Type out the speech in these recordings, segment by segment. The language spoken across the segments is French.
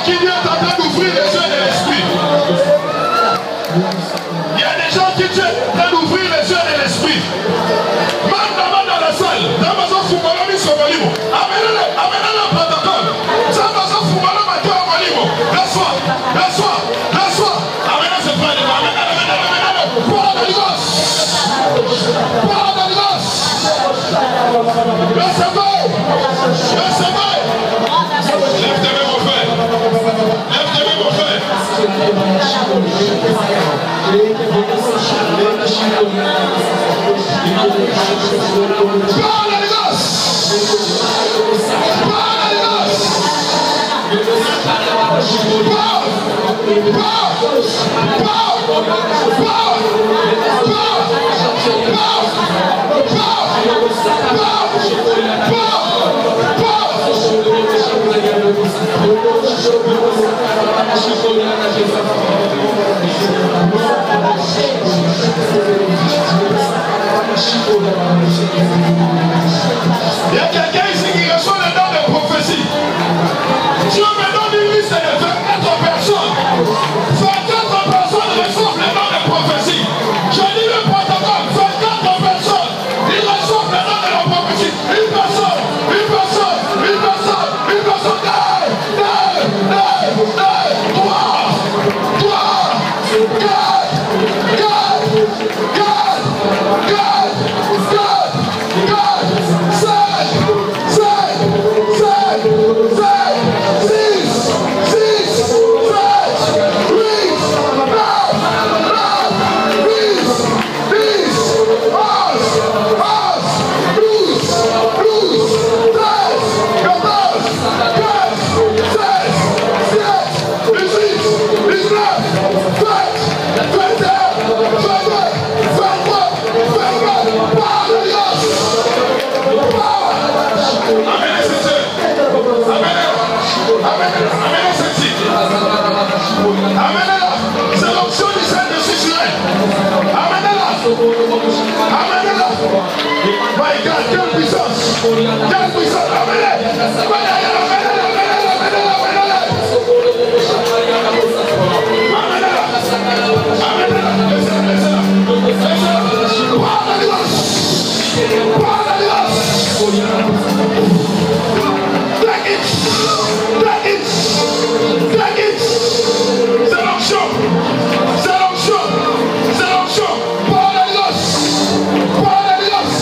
qui Dieu est en train d'ouvrir les yeux de l'esprit. Il y a des gens qui Dieu est en train d'ouvrir les yeux de l'esprit. Même dans la salle, dans ma zone Fumalomi Somalimo. Amenez-le au protocole. Dans ma zone Fumalomi Somalimo. Laisse-moi, laisse-moi, laisse-moi. Amenez ce frère. Amenez-le. Pour la Ligos. Pour la Ligos. Recevez. Recevez. Lève tes mains, mon frère. Lève tes mains, mon frère. Parle à l'égos. Parle à l'égos. Il y a quelqu'un ici qui reçoit le don de prophétie. Dieu me donne une liste de 24 personnes. 24 personnes reçoivent le don de prophétie. Je dis le protocole, 24 personnes. Ils reçoivent le don de la prophétie. Une personne, une personne, une personne, une personne. Amenez-la, c'est l'option du Saint-Esprit sur elle. Amenez-la, amenez-la. My God, quelle puissance, quelle puissance. Amenez-la, amenez-la, amenez-la, amenez-la, laissez-la. Take it, take it, take it. C'est l'option, c'est l'option, c'est l'option. Pas la gosse, pas la gosse.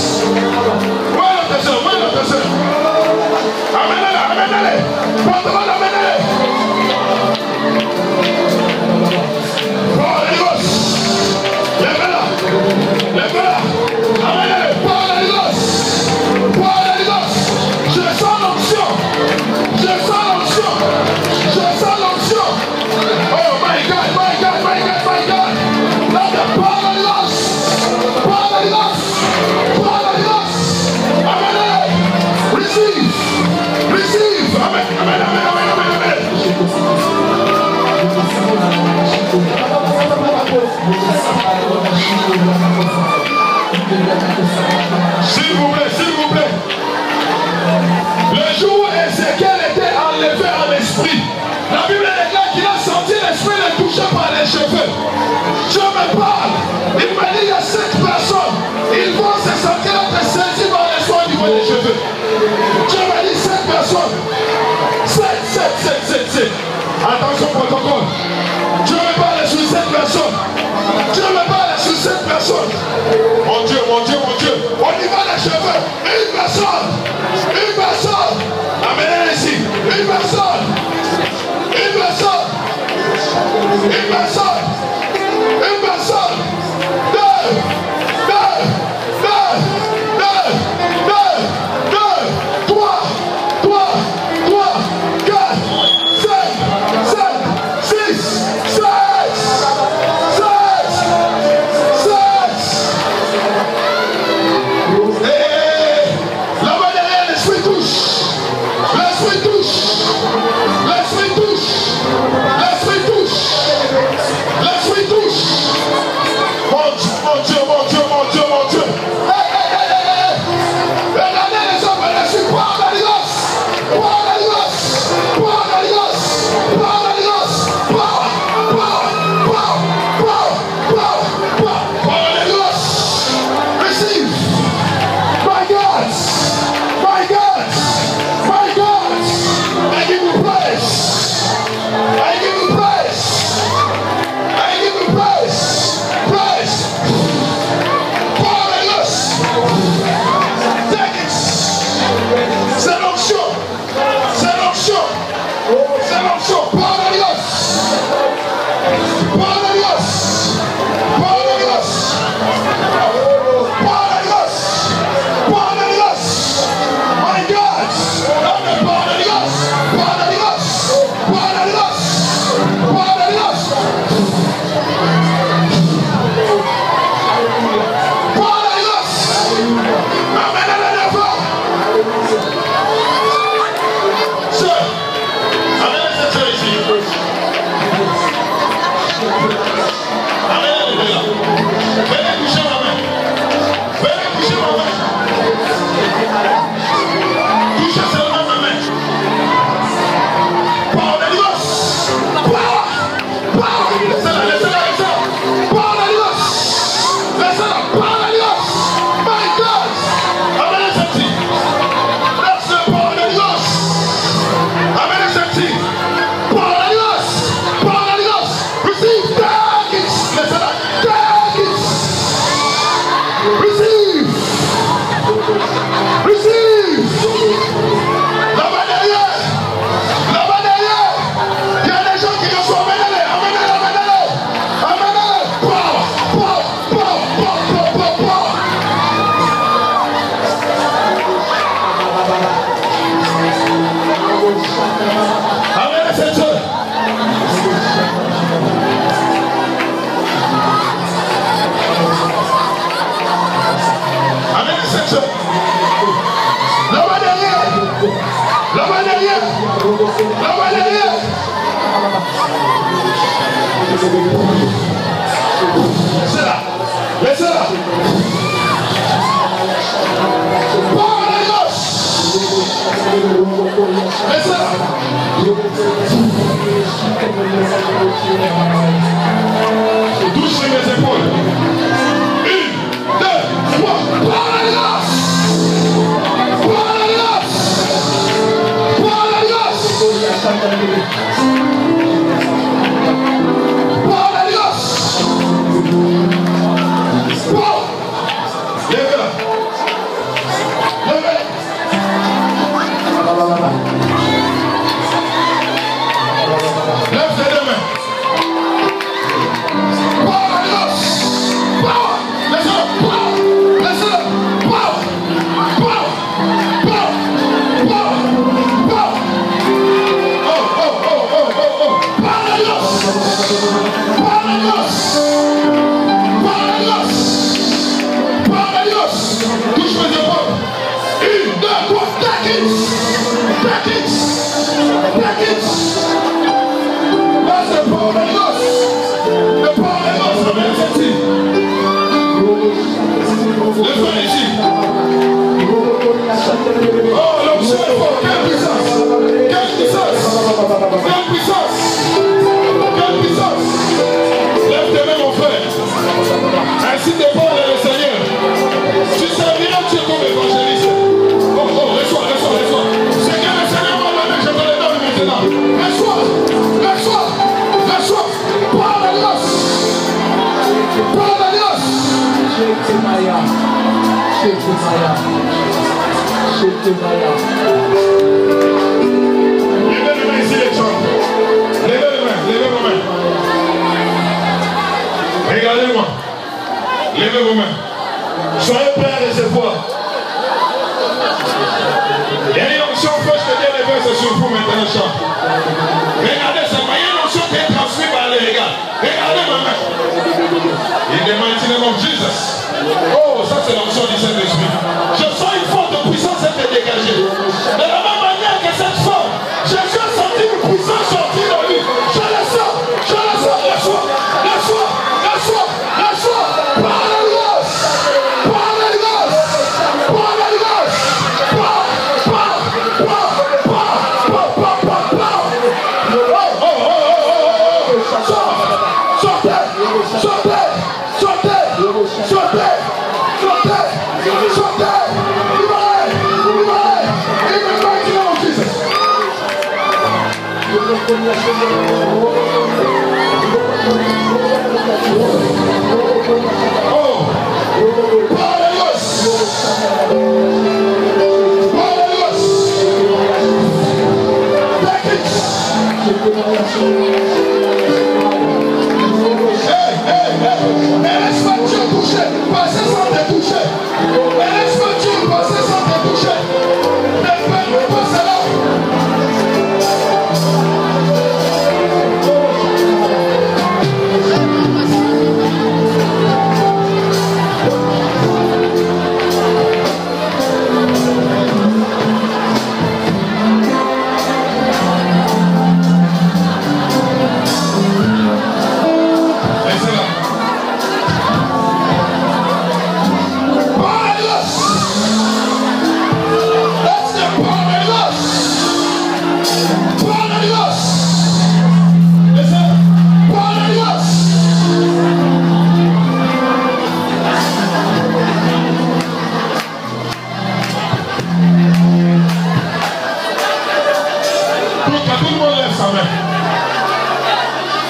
Ouais, la personne. Amenez-la, amenez-la. Porte-la, amenez-la. Pas la gosse. Lève-la, lève-la. Amenez-la, pas la gosse. Pas la gosse. Je sens l'option. Je sens l'option. Je sens l'option. Oh my God, my God, my God, my God. Let the power of us. Power of us. Power of us. Amen. Receive. Receive. Amen. Amen. Amen. Amen. Amen. Amen. S'il vous plaît, s'il vous plaît. Le jour où Ézéchiel était enlevé en esprit, la Bible déclare qu'il a senti l'esprit le toucher par les cheveux. Dieu me parle. Il m'a dit il y a 7 personnes. Ils vont se sentir être saisis par l'esprit au niveau des cheveux. Dieu m'a dit 7 personnes. 7. Attention protocole. Dieu me parle sur 7 personnes. Dieu me parle sur 7 personnes. Mon Dieu, mon Dieu, mon Dieu. Au niveau des cheveux, une personne. Une personne. Amenez-les ici. Une personne. Une personne. Une personne. Une personne. Deux. Trois. 4. 5. 6. 7. Là-bas derrière, l'esprit touche. L'esprit touche. L'esprit touche. L'esprit touche. Laissez-la. Laissez-la. Laissez-la. Touche mes épaules. 1, 2, 3. Par la grâce. Par la grâce. Par la grâce. Par la grâce. Bon. Lève-la. Lève-la. Lève tes deux mains. Power, laisse-le. Power, laisse-le. Power, laisse-le. Power, power, power, power, power. Oh, oh, oh, oh, oh, oh. Power, laisse. Power, laisse. Power, laisse. Power, laisse. Touche mes épaules. 1, 2, 3, take it. Take it. Take it. That's the power of God. The power of God. Le feu ici. Oh, l'onction est fort. Quelle puissance. Quelle puissance. Quelle puissance. Quelle puissance. Lève tes mains, mon frère. Ainsi dépend le Seigneur. Tu serviras Dieu comme évangéliste. Oh, oh, reçois, reçois, reçois. Seigneur, le Seigneur m'a donné, je te le donne maintenant. Reçois, reçois, reçois. Par la grâce. Par la grâce. Levez les mains ici, les gens. Levez les mains, levez vos mains. Regardez-moi. Levez vos mains. Soyez prêts à recevoir. Il y a une onction fraîche que Dieu lève, c'est sur vous maintenant, chant. Regardez, ça il y a une onction qui est transmise par les regards. Regardez ma main. In the mighty name of Jesus. Oh, ça c'est l'onction du Saint-Esprit. Je sens une forte puissance être dégagée. De la même manière que cette forme, Jésus a senti une puissance sortir de lui. Je la sens, la sois, la sois, la sois, la sois. Par la grâce, par la grâce, par la grâce, par.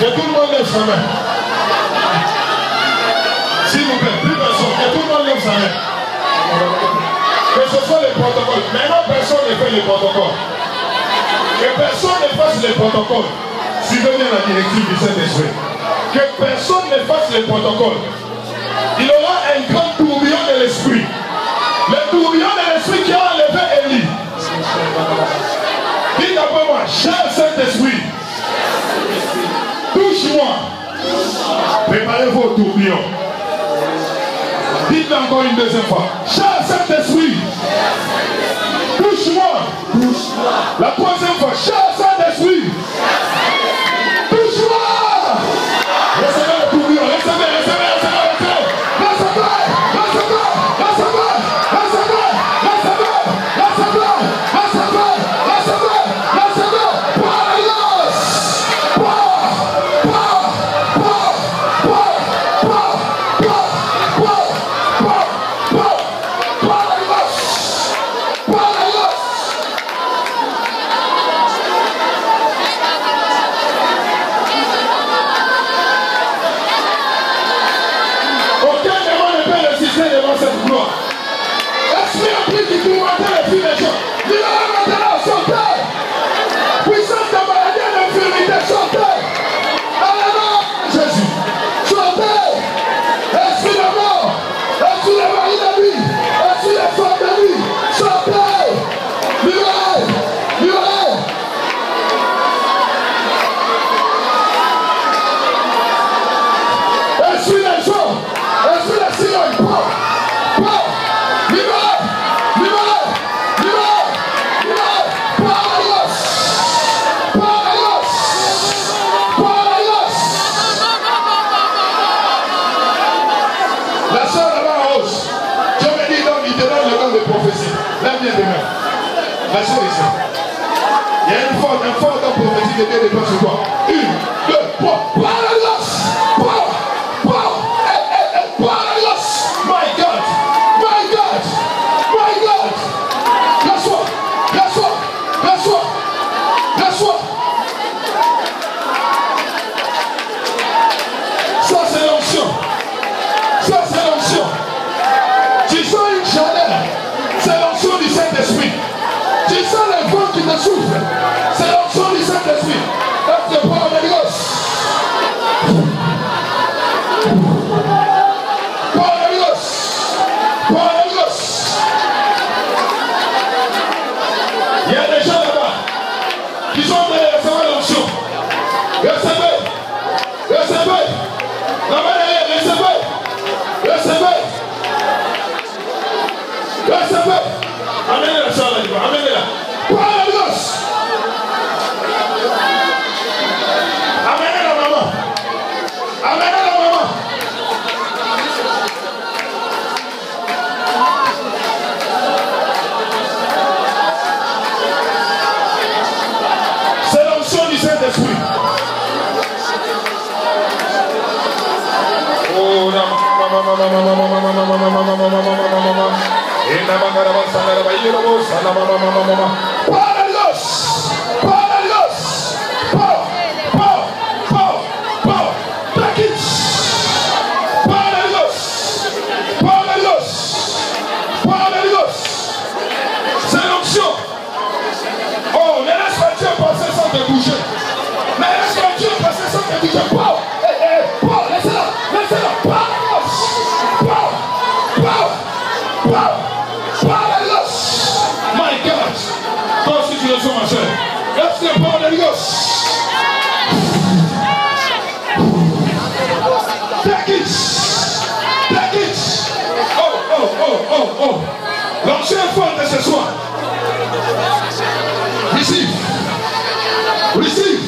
Que tout le monde lève sa main. S'il vous plaît, plus personne. Que tout le monde lève sa main. Que ce soit les protocoles. Maintenant, personne ne fait les protocoles. Que personne ne fasse les protocoles. Suivez bien la directive du Saint-Esprit. Que personne ne fasse les protocoles. Il y aura un grand tourbillon de l'esprit. Le tourbillon de l'esprit qui a enlevé Élie. Dites après moi, cher Saint-Esprit, touche-moi. Préparez-vous au tourbillon. Dites encore une deuxième fois. Cher Saint-Esprit, touche-moi. La troisième fois. Cher Saint-Esprit, touche-moi. quelqu'un dépend sur toi. 1, 2, 3. Paralyse. Paralyse. My God. My God. My God. Laisse-moi. Laisse-moi. Laisse-moi. Laisse-moi. Ça, c'est l'onction. Ça, c'est l'onction. Tu sens une chaleur. C'est l'onction du Saint-Esprit. Tu sens le vent qui te souffle. C'est l'onction du Saint-Esprit. That's the power of the Ghost. Power of the Ghost. Power of the Ghost. Il y a des gens là-bas qui sont en train de recevoir l'onction. Recevez. Recevez. Là-bas derrière, recevez. Recevez. Recevez. Amenez la soeur là-bas. Amenez-la. Power of the Ghost. Amenez la maman. Amenez la maman. C'est l'onction du Saint-Esprit. Oh, c'est l'onction. Oh, ne laisse pas Dieu passer sans te bouger. Ne laisse pas Dieu passer sans te bouger. Paul, Paul, laissez-la, laissez-la. My God. Toi aussi tu le sens, ma soeur. Laisse le power of the Ghost. Take it. Take it. Oh. L'ancien fort de ce soir. Receive. Receive.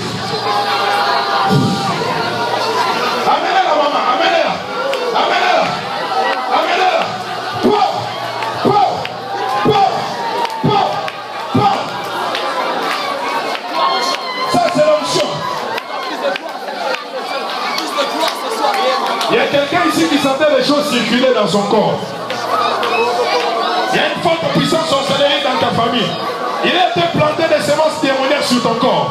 Amenez-la, maman. Amenez-la. Amenez-la. Amenez-la. Paul. Ça, c'est l'onction. Il y a quelqu'un ici qui sentait les choses circuler dans son corps. Il y a une forte puissance sorcellerie dans ta famille. Il a été planté des semences démoniaques sur ton corps.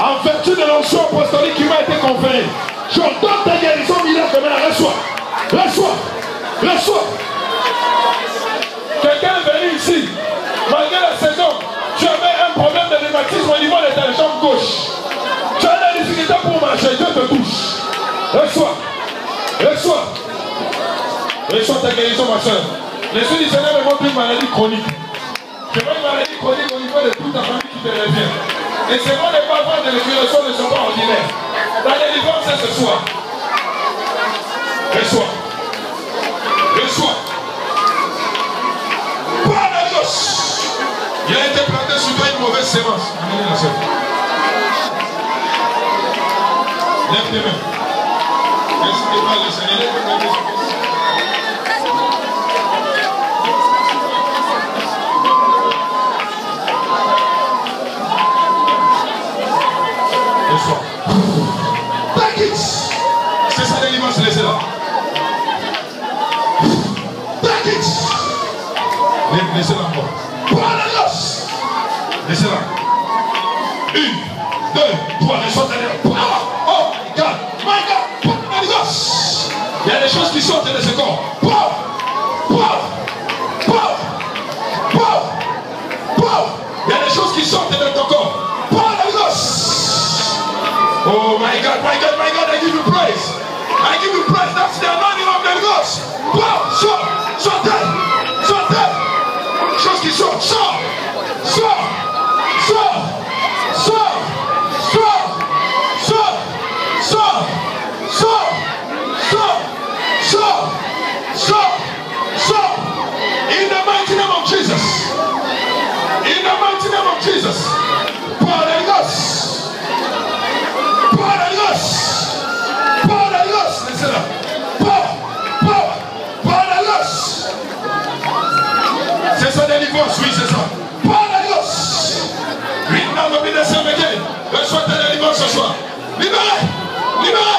En vertu de l'onction apostolique qui m'a été conférée, j'ordonne ta guérison miracle maintenant. Reçois. Reçois. Reçois. Quelqu'un est venu ici, malgré la saison, tu avais un problème de rhumatisme au niveau de ta jambe gauche. Tu as des difficultés pour marcher, Dieu te touche. Reçois. Reçois. Reçois ta guérison, ma soeur. L'Esprit du Seigneur me montre une maladie chronique. Je vois une maladie chronique au niveau de toute ta famille qui te revient. Et c'est bon de ne pas avoir de résurrection ne sont pas ordinaires. La délivrance c'est ce soir. Reçois. Reçois. Pas de gosse. Il a été planté sur toi une mauvaise sémence. Amenez la soeur. Lève tes mains. N'hésitez pas le Seigneur. Lève tes mains. Take it. C'est ça délivrance, laissez-la. Take it. Laissez-la encore. Laissez-la. 1, 2, 3, reçois ta délivrance. Oh my God. My God. Il y a des choses qui sortent de ce corps. Il y a des choses qui sortent de ton corps. Oh my God, my God, my God, I give you praise. I give you praise. That's the anointing of the Ghost. Sortez. Chose qui sort. Sort. In the mighty name of Jesus. In the mighty name of Jesus. Power of the Ghost. Listen up. C'est ça délivrance, oui, c'est ça. Read now, be the same again. Verse Reçois ta délivrance ce soir. Libéré, libéré,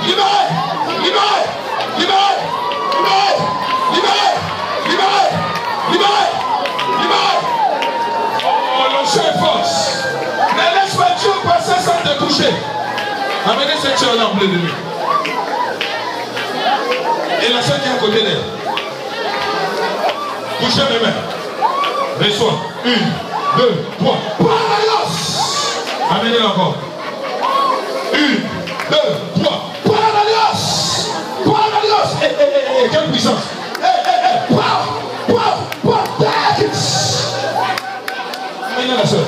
libéré, libéré, libéré, libéré, libéré, libéré, libéré, libéré. Oh, l'onction est force. Ne laisse pas Dieu passer sans te toucher. Amenez cette soeur là en bleu de lui. Et la soeur qui est à côté d'elle. Touchez mes mains. Reçois. 1, 2, 3. Paralios. Amenez-le encore. 1, 2, 3. Paralios. Paralios. Quelle puissance. Amenez la soeur.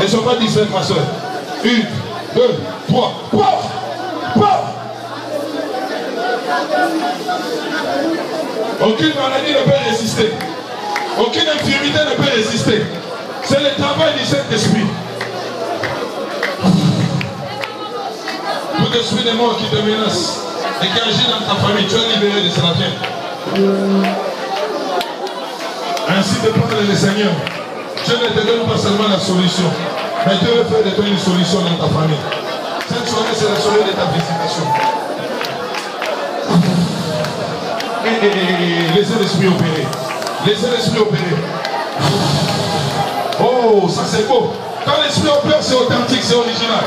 Ne sois pas distraite, ma soeur. 1, 2, 3. Aucune maladie ne peut résister. Aucune infirmité ne peut résister. C'est le travail du Saint-Esprit. Tout esprit de mort qui te menace et qui agit dans ta famille, tu es libéré de cela. Ainsi te parle le Seigneur. Dieu ne te donne pas seulement la solution, mais Dieu veut faire de toi une solution dans ta famille. Cette soirée, c'est la soirée de ta visitation. Laissez l'esprit opérer. Laissez l'esprit opérer. Oh, ça c'est beau. Quand l'esprit opère, c'est authentique, c'est original.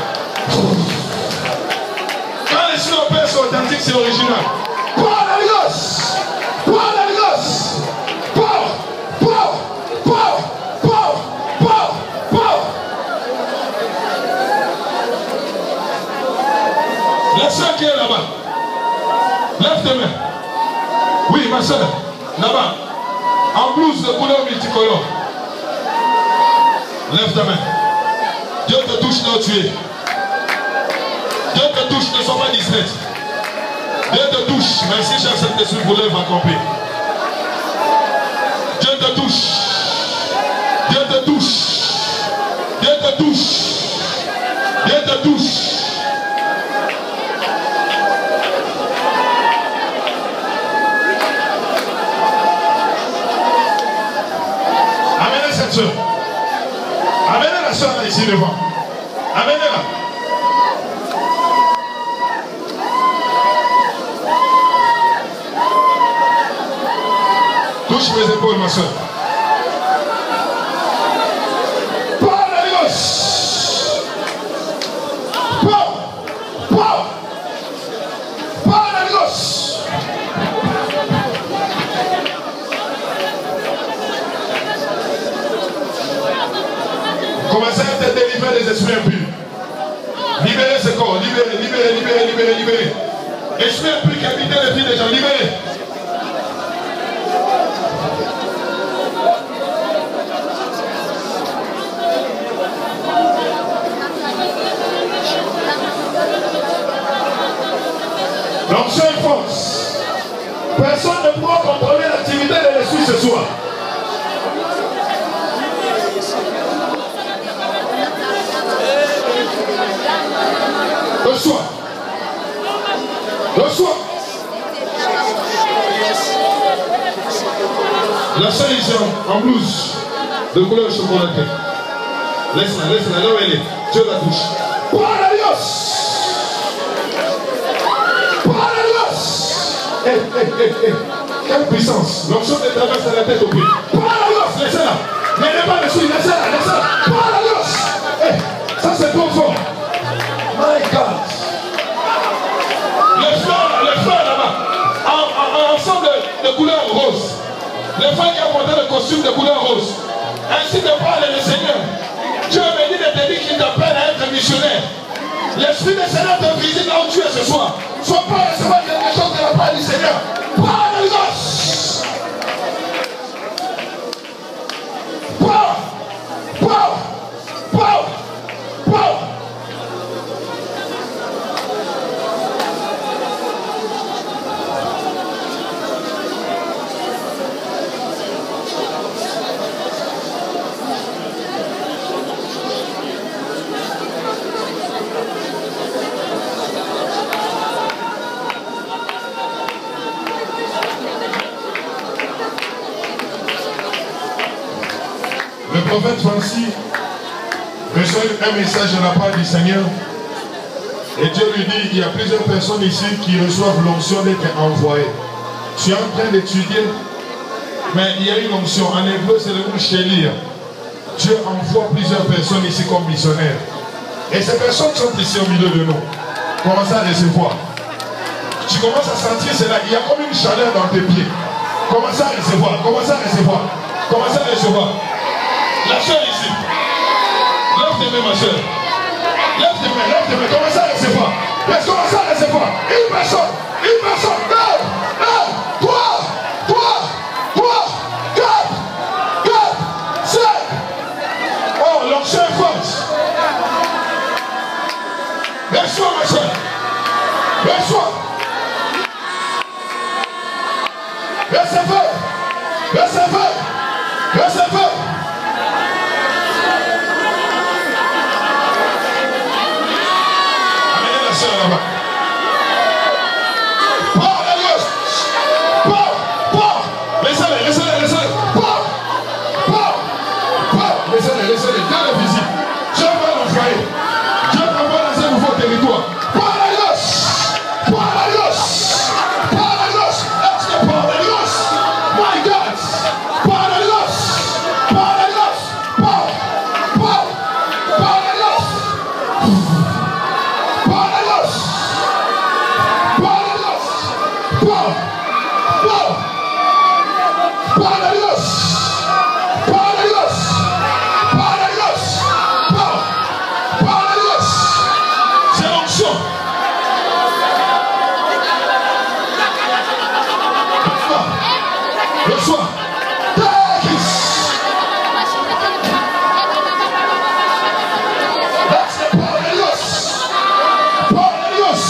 Quand l'esprit opère, c'est authentique, c'est original. La soeur qui est là-bas, lève tes mains. Oui, ma soeur, là-bas, en blouse de couleur multicolore. Lève ta main. Dieu te touche là où tu es. Dieu te touche, ne sois pas distraite. Dieu te touche. Merci, cher Saint-Esprit, vous lève à camper. Dieu te touche. Dieu te touche. Dieu te touche. Dieu te touche. Amenez cette soeur. Amenez la soeur là ici devant. Amenez-la. Touche mes épaules, ma soeur. Commencez à te délivrer des esprits impurs. Libérez ce corps. Libérez, libérez, libérez, libérez, libérez. Esprits impurs qui habitent les vies des gens. Libérez. L'onction est force. Personne ne pourra contrôler l'activité de l'esprit ce soir. Reçois. Reçois. La soeur ici en blouse de couleur chocolatée. Laisse-la, laisse-la, là où elle est. Dieu la touche. Paralios. Paralios. Quelle puissance. L'onction te traverse de la tête au pied. Paralios. Laissez-la. N'allez pas dessus. Laissez-la, laissez-la. Paralios. Ça c'est trop fort. My God. Les fleurs là-bas, ensemble de couleur rose. Les femmes qui ont porté le costume de couleur rose. Ainsi te parle le Seigneur. Dieu me dit de te dire qu'il t'appelle à être missionnaire. L'Esprit du Seigneur te visite là où tu es ce soir. Sois pas à recevoir quelque chose de la part du Seigneur. Parle les gosses. Parle. Parle. Parle. Parle. Le prophète Francis me reçoit un message de la part du Seigneur. Et Dieu lui dit, il y a plusieurs personnes ici qui reçoivent l'onction d'être envoyées. Tu es en train d'étudier, mais il y a une onction. En hébreu, c'est le mot chélir. Dieu envoie plusieurs personnes ici comme missionnaires. Et ces personnes sont ici au milieu de nous. Commence à recevoir. Tu commences à sentir cela. Il y a comme une chaleur dans tes pieds. Commence à recevoir. Commence à recevoir. Commence à recevoir. La soeur ici. Lève tes mains, ma soeur. Lève tes mains, lève tes mains. Commence à recevoir. Laisse commencer à recevoir. Une personne. Une personne. L'onction est forte. Reçois, ma soeur. Reçois. Recevez. Recevez. Recevez. Amenez la soeur là-bas. Paul, Elios. Paul. Laissez-les, laissez-les, laissez-les. Paul. Laissez-les, laissez-les. Dieu les visite. Dieu va l'envoyer. Dieu t'envoie dans un nouveau territoire. Paul, Elios. Paul, Elios. Paul, Elios. Est-ce que Paul, Elios? My God. Paul, Elios. Paul, Elios. Paul. Paul, Elios. Paul, Elios. Paul, Elios. Paul. Paul, Elios. Paul, Elios. C'est l'onction. Reçois. That's the Paul Elios. Paul Elios.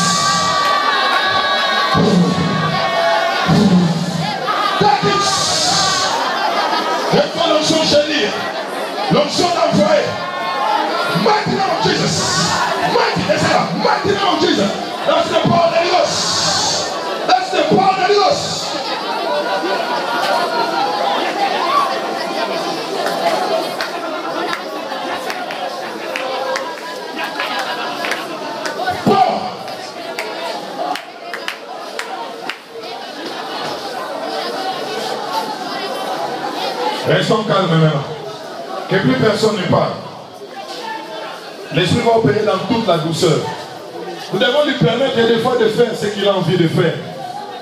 Take it. Reçois l'onction chérie. L'onction d'envoyer. Mighty name of Jesus. Mighty name of Jesus. That's the Paul Elios. That's the Paul Elios. Paul. Restons calmes maintenant. Que plus personne ne parle. L'Esprit va opérer dans toute la douceur. Nous devons lui permettre des fois de faire ce qu'il a envie de faire.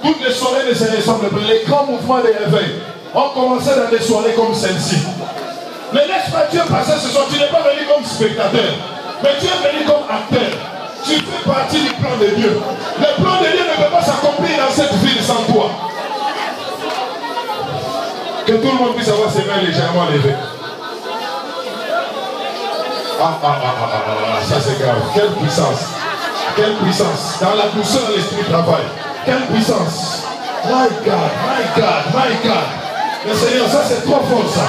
Toutes les soirées ne se ressemblent pas. Les grands mouvements de réveil ont commencé dans des soirées comme celle-ci. Mais laisse pas Dieu passer ce soir. Tu n'es pas venu comme spectateur, mais tu es venu comme acteur. Tu fais partie du plan de Dieu. Le plan de Dieu ne peut pas s'accomplir dans cette ville sans toi. Que tout le monde puisse avoir ses mains légèrement levées. Ça c'est grave. Quelle puissance. Quelle puissance. Dans la douceur, l'esprit travaille. Quelle puissance. My God, my God, my God. Le Seigneur, ça c'est trop fort ça.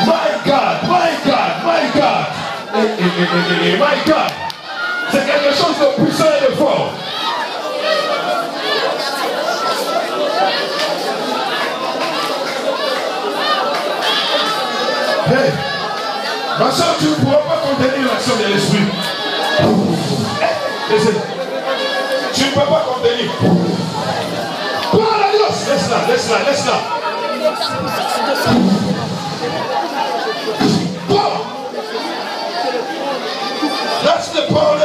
My God, my God, my God. My God. C'est quelque chose de puissant et de fort. Hey. Ma soeur, tu ne pourras pas contenir l'action de l'esprit. Tu ne peux pas contenir. Laisse-la, laisse-la, laisse-la. That's the power.